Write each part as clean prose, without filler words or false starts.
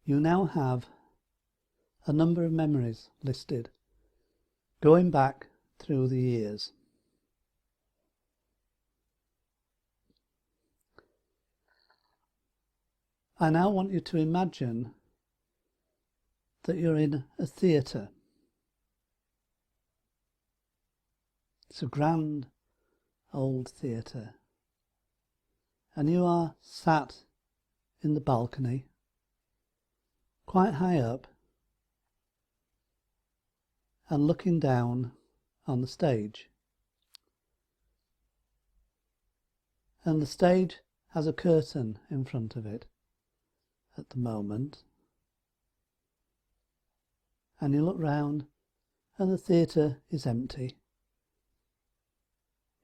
You now have a number of memories listed, going back through the years. I now want you to imagine that you're in a theatre. It's a grand old theatre, and you are sat in the balcony, quite high up, and looking down on the stage. And the stage has a curtain in front of it at the moment. And you look round and the theatre is empty.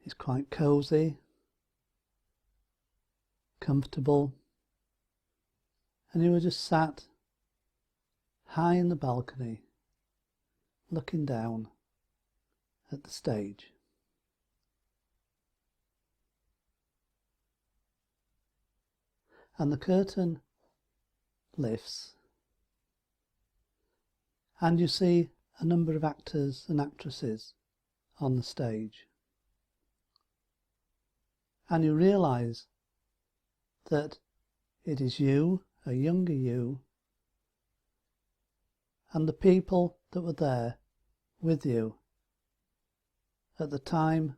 It's quite cosy, comfortable, and you were just sat high in the balcony looking down at the stage. And the curtain lifts, and you see a number of actors and actresses on the stage. And you realise that it is you, a younger you, and the people that were there with you at the time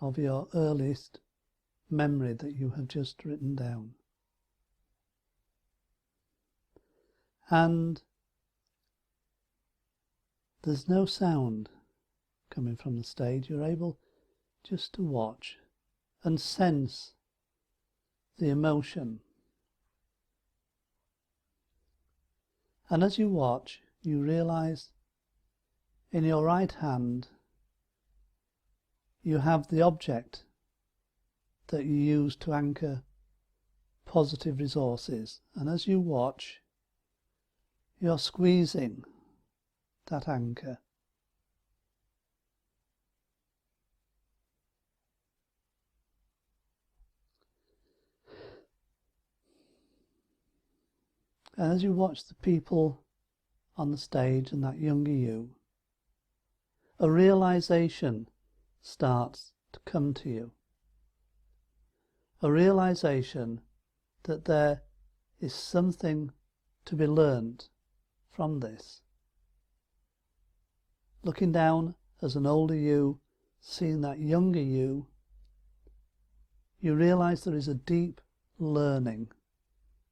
of your earliest memory that you have just written down. And there's no sound coming from the stage. You're able just to watch and sense the emotion. And as you watch, you realise in your right hand you have the object that you use to anchor positive resources. And as you watch, you're squeezing that anchor. And as you watch the people on the stage and that younger you, a realisation starts to come to you. A realisation that there is something to be learnt from this. Looking down as an older you, seeing that younger you, you realise there is a deep learning.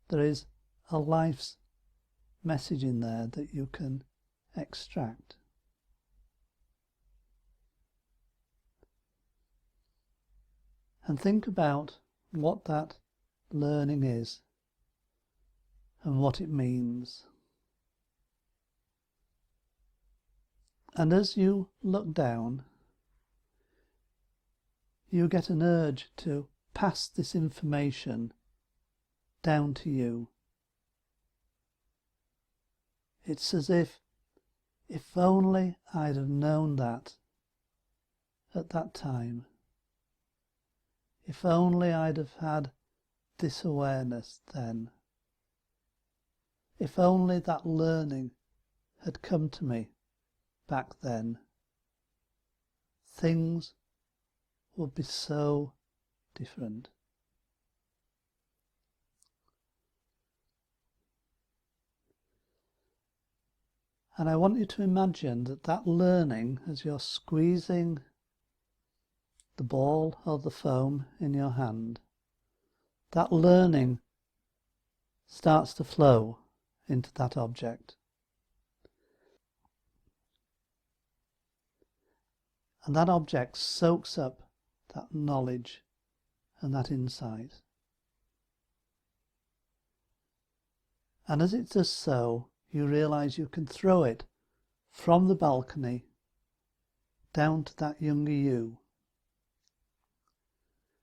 There is a life's message in there that you can extract. And think about what that learning is and what it means. And as you look down, you get an urge to pass this information down to you. It's as if only I'd have known that at that time. If only I'd have had this awareness then. If only that learning had come to me back then, things would be so different. And I want you to imagine that learning, as you're squeezing the ball or the foam in your hand, that learning starts to flow into that object. And that object soaks up that knowledge and that insight. And as it does so, you realise you can throw it from the balcony down to that younger you.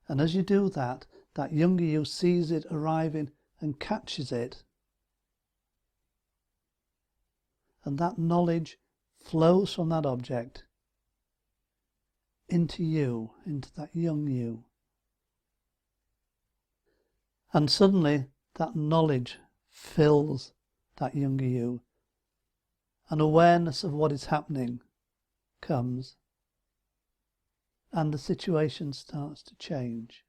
And as you do that, that younger you sees it arriving and catches it. And that knowledge flows from that object into you, into that young you. And suddenly that knowledge fills that younger you, an awareness of what is happening comes, and the situation starts to change.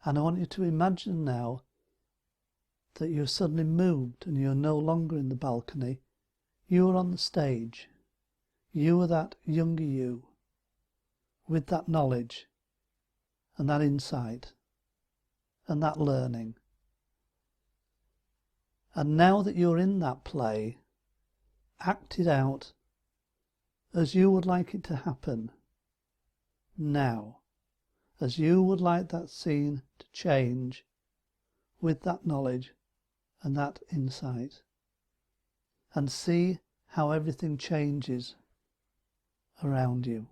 And I want you to imagine now that you're suddenly moved and you're no longer in the balcony. You are on the stage. You are that younger you with that knowledge and that insight and that learning. And now that you're in that play, act it out as you would like it to happen now, as you would like that scene to change with that knowledge and that insight, and see how everything changes around you.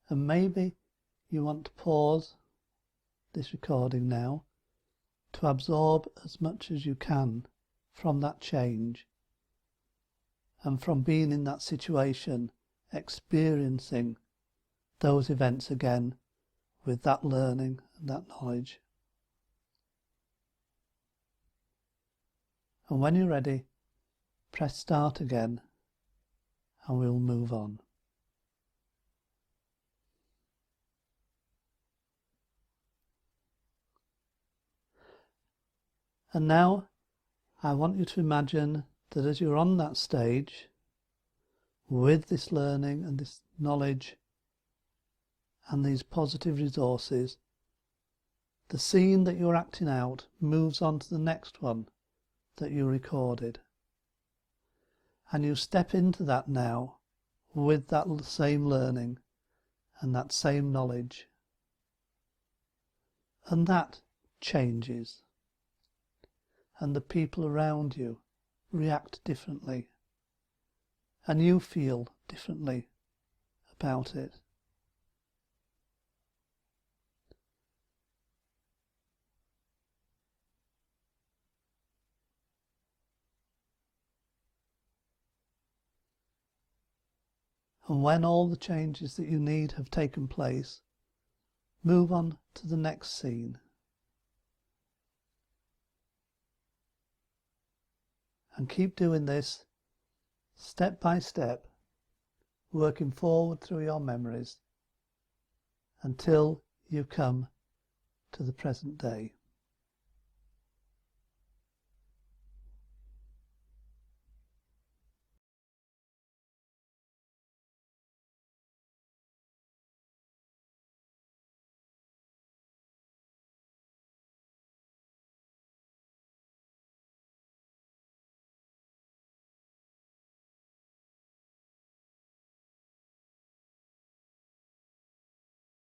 And maybe you want to pause this recording now to absorb as much as you can from that change and from being in that situation, experiencing those events again with that learning and that knowledge. And when you're ready, press start again and we'll move on. And now I want you to imagine that as you're on that stage with this learning and this knowledge and these positive resources, the scene that you're acting out moves on to the next one that you recorded. And you step into that now with that same learning and that same knowledge. And that changes. And the people around you react differently. And you feel differently about it. And when all the changes that you need have taken place, move on to the next scene. And keep doing this step by step, working forward through your memories until you come to the present day.